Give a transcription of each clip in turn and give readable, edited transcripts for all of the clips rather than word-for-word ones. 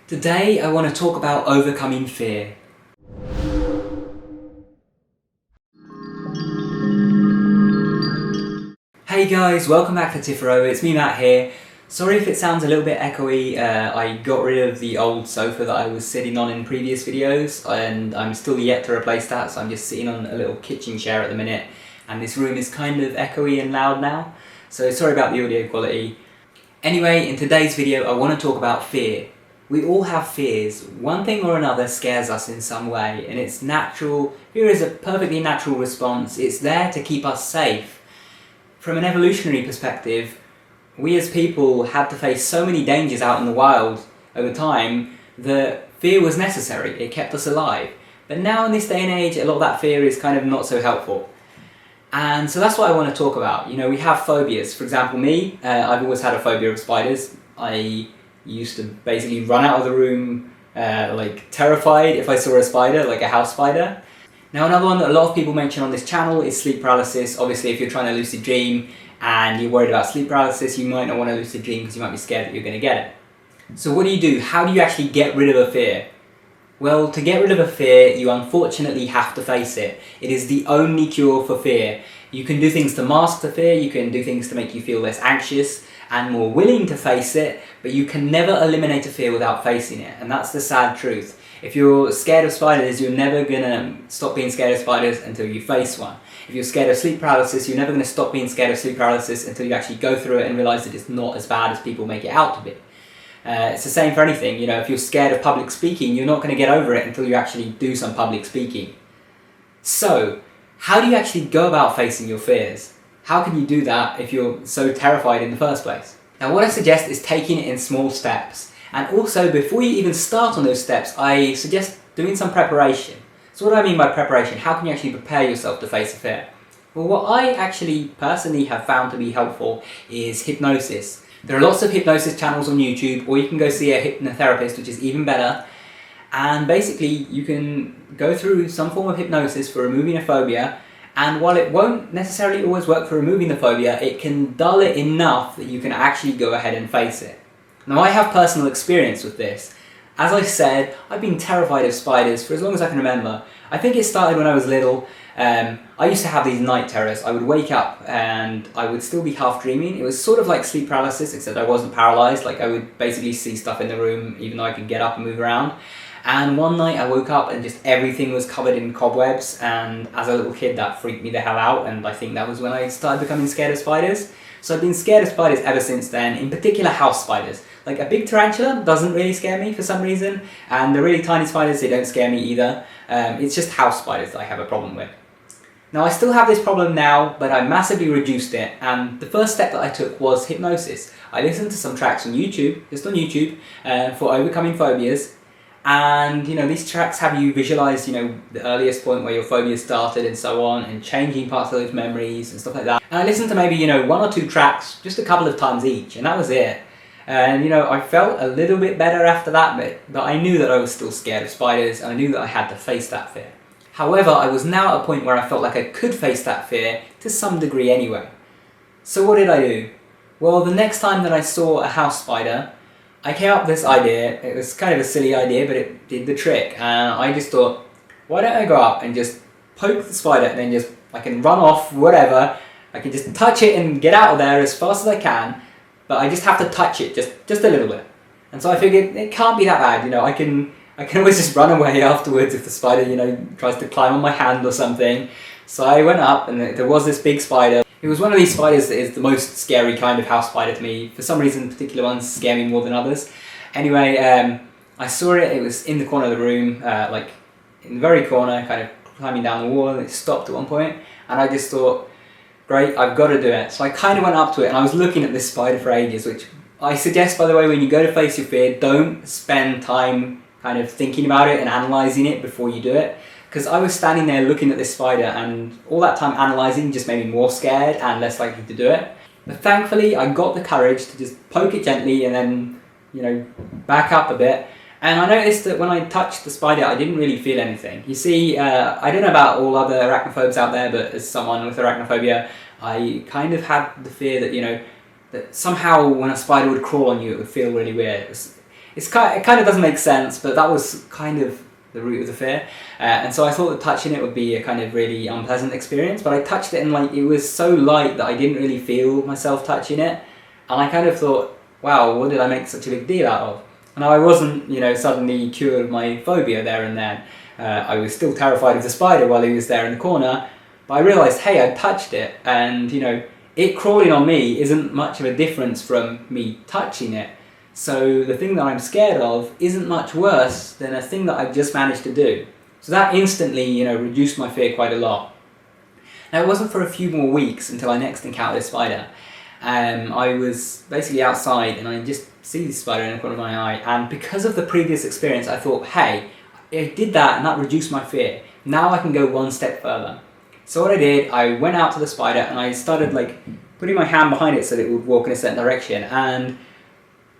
Today I want to talk about overcoming fear. Hey guys, welcome back to Tipharot, it's me Matt here. Sorry if it sounds a little bit echoey, I got rid of the old sofa that I was sitting on in previous videos and I'm still yet to replace that, so I'm just sitting on a little kitchen chair at the minute and this room is kind of echoey and loud now, so sorry about the audio quality. Anyway, in today's video I want to talk about fear. We all have fears. One thing or another scares us in some way, and it's natural. Fear is a perfectly natural response. It's there to keep us safe. From an evolutionary perspective, we as people had to face so many dangers out in the wild over time that fear was necessary. It kept us alive. But now in this day and age, a lot of that fear is kind of not so helpful. And so that's what I want to talk about. You know, we have phobias. For example, me, I've always had a phobia of spiders. I used to basically run out of the room like terrified if I saw a spider, like a house spider. Now another one that a lot of people mention on this channel is sleep paralysis. Obviously if you're trying to lucid dream and you're worried about sleep paralysis, you might not want to lucid dream because you might be scared that you're going to get it. So what do? How do you actually get rid of a fear? Well, to get rid of a fear, you unfortunately have to face it. It is the only cure for fear. You can do things to mask the fear, you can do things to make you feel less anxious and more willing to face it, but you can never eliminate a fear without facing it, and that's the sad truth. If you're scared of spiders, you're never gonna stop being scared of spiders until you face one. If you're scared of sleep paralysis, you're never gonna stop being scared of sleep paralysis until you actually go through it and realise that it's not as bad as people make it out to be. It's the same for anything. You know, if you're scared of public speaking, you're not going to get over it until you actually do some public speaking. So, how do you actually go about facing your fears? How can you do that if you're so terrified in the first place? Now what I suggest is taking it in small steps. And also, before you even start on those steps, I suggest doing some preparation. So what do I mean by preparation? How can you actually prepare yourself to face a fear? Well, what I actually personally have found to be helpful is hypnosis. There are lots of hypnosis channels on YouTube, or you can go see a hypnotherapist, which is even better. And basically, you can go through some form of hypnosis for removing a phobia, and while it won't necessarily always work for removing the phobia, it can dull it enough that you can actually go ahead and face it. Now, I have personal experience with this. As I said, I've been terrified of spiders for as long as I can remember. I think it started when I was little. I used to have these night terrors. I would wake up and I would still be half dreaming. It was sort of like sleep paralysis, except I wasn't paralysed. Like I would basically see stuff in the room even though I could get up and move around. And one night I woke up and just everything was covered in cobwebs, and as a little kid that freaked me the hell out, and I think that was when I started becoming scared of spiders. So I've been scared of spiders ever since then, in particular house spiders. Like a big tarantula doesn't really scare me for some reason, and the really tiny spiders, they don't scare me either. It's just house spiders that I have a problem with. Now I still have this problem now, but I massively reduced it, and the first step that I took was hypnosis. I listened to some tracks on YouTube, just on YouTube, for overcoming phobias, and you know, these tracks have you visualise, you know, the earliest point where your phobia started and so on, and changing parts of those memories and stuff like that. And I listened to maybe, you know, 1 or 2 tracks, just a couple of times each, and that was it. And you know, I felt a little bit better after that bit, but I knew that I was still scared of spiders, and I knew that I had to face that fear. However, I was now at a point where I felt like I could face that fear to some degree anyway. So what did I do? Well, the next time that I saw a house spider, I came up with this idea. It was kind of a silly idea, but it did the trick. And I just thought, why don't I go up and just poke the spider and then just, I can run off, whatever. I can just touch it and get out of there as fast as I can, but I just have to touch it just a little bit. And so I figured it can't be that bad, you know, I can always just run away afterwards if the spider, you know, tries to climb on my hand or something. So I went up and there was this big spider. It was one of these spiders that is the most scary kind of house spider to me. For some reason, particular ones scare me more than others. Anyway, I saw it. It was in the corner of the room, like in the very corner, kind of climbing down the wall, and it stopped at one point. And I just thought, great, I've got to do it. So I kind of went up to it and I was looking at this spider for ages, which I suggest, by the way, when you go to face your fear, don't spend time kind of thinking about it and analysing it before you do it. Because I was standing there looking at this spider, and all that time analysing just made me more scared and less likely to do it. But thankfully I got the courage to just poke it gently and then, you know, back up a bit. And I noticed that when I touched the spider I didn't really feel anything. You see, I don't know about all other arachnophobes out there, but as someone with arachnophobia, I kind of had the fear that, you know, that somehow when a spider would crawl on you it would feel really weird. it kind of doesn't make sense, but that was kind of the root of the fear. And so I thought that touching it would be a kind of really unpleasant experience, but I touched it and like it was so light that I didn't really feel myself touching it. And I kind of thought, wow, what did I make such a big deal out of? Now I wasn't, suddenly cured of my phobia there and then. I was still terrified of the spider while he was there in the corner, but I realised, hey, I touched it, and it crawling on me isn't much of a difference from me touching it. So the thing that I'm scared of isn't much worse than a thing that I've just managed to do. So that instantly, reduced my fear quite a lot. Now it wasn't for a few more weeks until I next encountered a spider. I was basically outside and I just see this spider in the corner of my eye, and because of the previous experience I thought, hey, I did that and that reduced my fear. Now I can go one step further. So what I did, I went out to the spider and I started putting my hand behind it so that it would walk in a certain direction, and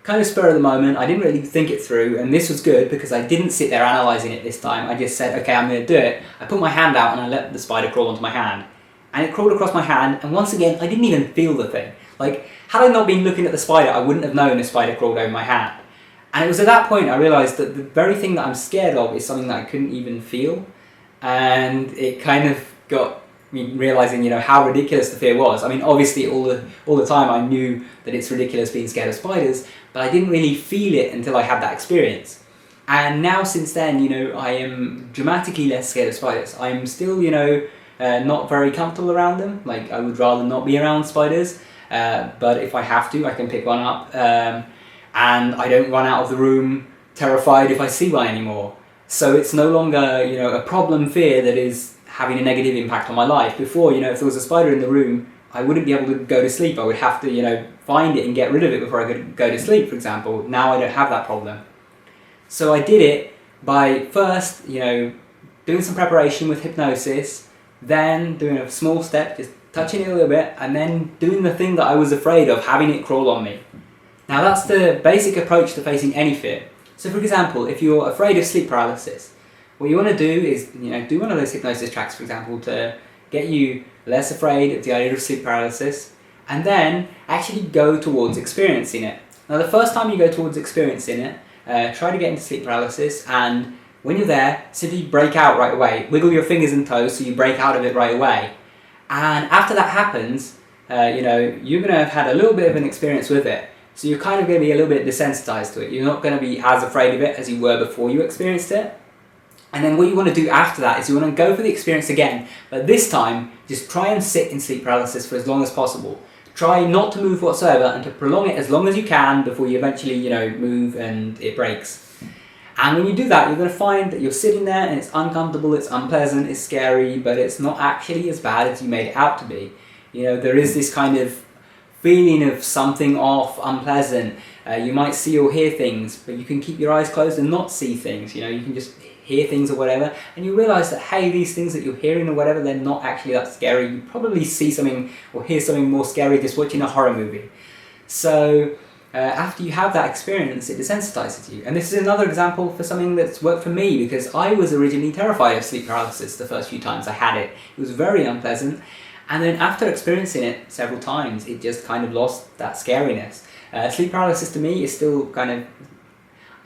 kind of spur of the moment, I didn't really think it through, and this was good because I didn't sit there analysing it this time. I just said, okay, I'm going to do it. I put my hand out and I let the spider crawl onto my hand. And it crawled across my hand, and once again, I didn't even feel the thing. Had I not been looking at the spider, I wouldn't have known the spider crawled over my hand. And it was at that point I realised that the very thing that I'm scared of is something that I couldn't even feel. And it kind of got me realising, how ridiculous the fear was. I mean, obviously all the time I knew that it's ridiculous being scared of spiders, but I didn't really feel it until I had that experience. And now since then, I am dramatically less scared of spiders. I'm still, not very comfortable around them. I would rather not be around spiders, but if I have to, I can pick one up. And I don't run out of the room terrified if I see one anymore. So it's no longer, a problem fear that is having a negative impact on my life. Before, if there was a spider in the room, I wouldn't be able to go to sleep. I would have to, find it and get rid of it before I could go to sleep, for example. Now I don't have that problem. So I did it by first, doing some preparation with hypnosis, then doing a small step, just touching it a little bit, and then doing the thing that I was afraid of, having it crawl on me. Now that's the basic approach to facing any fear. So for example, if you're afraid of sleep paralysis, what you want to do is, do one of those hypnosis tracks, for example, to get you less afraid of the idea of sleep paralysis, and then actually go towards experiencing it. Now the first time you go towards experiencing it, try to get into sleep paralysis, and when you're there, simply break out right away. Wiggle your fingers and toes so you break out of it right away. And after that happens, you're going to have had a little bit of an experience with it. So you're kind of going to be a little bit desensitized to it. You're not going to be as afraid of it as you were before you experienced it. And then what you want to do after that is you want to go for the experience again, but this time just try and sit in sleep paralysis for as long as possible. Try not to move whatsoever and to prolong it as long as you can before you eventually, move and it breaks. And when you do that, you're going to find that you're sitting there and it's uncomfortable, it's unpleasant, it's scary, but it's not actually as bad as you made it out to be. There is this kind of feeling of something off, unpleasant. You might see or hear things, but you can keep your eyes closed and not see things. You can just hear things or whatever, and you realise that, hey, these things that you're hearing or whatever, they're not actually that scary. You probably see something or hear something more scary just watching a horror movie. So after you have that experience, it desensitizes you. And this is another example for something that's worked for me, because I was originally terrified of sleep paralysis the first few times I had it. It was very unpleasant. And then after experiencing it several times, it just kind of lost that scariness. Sleep paralysis to me is still kind of,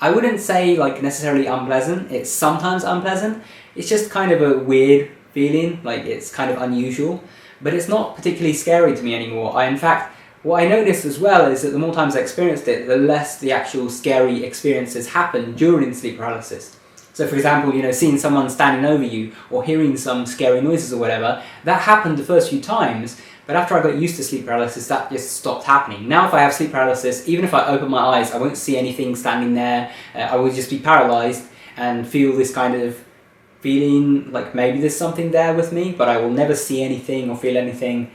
I wouldn't say necessarily unpleasant. It's sometimes unpleasant. It's just kind of a weird feeling, it's kind of unusual. But it's not particularly scary to me anymore. In fact, what I noticed as well is that the more times I experienced it, the less the actual scary experiences happen during sleep paralysis. So for example, seeing someone standing over you or hearing some scary noises or whatever, that happened the first few times, but after I got used to sleep paralysis, that just stopped happening. Now if I have sleep paralysis, even if I open my eyes, I won't see anything standing there. I will just be paralysed and feel this kind of feeling like maybe there's something there with me, but I will never see anything or feel anything.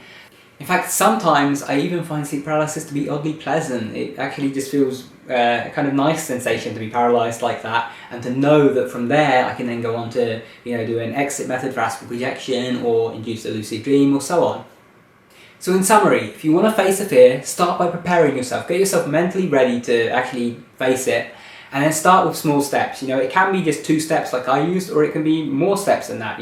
In fact, sometimes I even find sleep paralysis to be oddly pleasant. It actually just feels a kind of nice sensation to be paralysed like that, and to know that from there I can then go on to do an exit method for astral projection or induce a lucid dream or so on. So in summary, if you want to face a fear, start by preparing yourself. Get yourself mentally ready to actually face it, and then start with small steps. It can be just 2 steps like I used, or it can be more steps than that.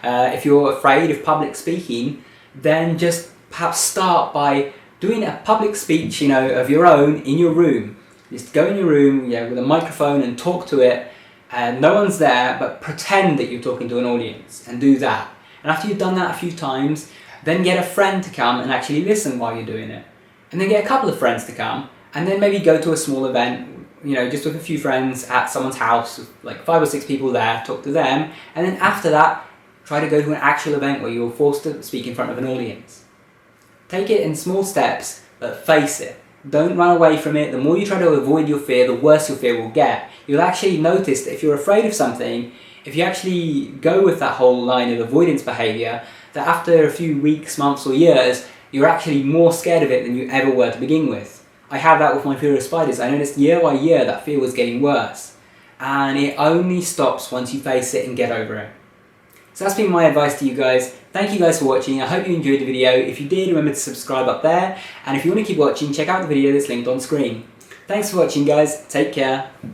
If you're afraid of public speaking, then just perhaps start by doing a public speech, of your own in your room. Just go in your room, with a microphone and talk to it, and no one's there, but pretend that you're talking to an audience, and do that. And after you've done that a few times, then get a friend to come and actually listen while you're doing it. And then get a couple of friends to come, and then maybe go to a small event, just with a few friends at someone's house, with like 5 or 6 people there, talk to them, and then after that, try to go to an actual event where you're forced to speak in front of an audience. Take it in small steps, but face it. Don't run away from it. The more you try to avoid your fear, the worse your fear will get. You'll actually notice that if you're afraid of something, if you actually go with that whole line of avoidance behaviour, that after a few weeks, months or years, you're actually more scared of it than you ever were to begin with. I had that with my fear of spiders. I noticed year by year that fear was getting worse. And it only stops once you face it and get over it. So that's been my advice to you guys. Thank you guys for watching. I hope you enjoyed the video. If you did, remember to subscribe up there. And if you want to keep watching, check out the video that's linked on screen. Thanks for watching, guys. Take care.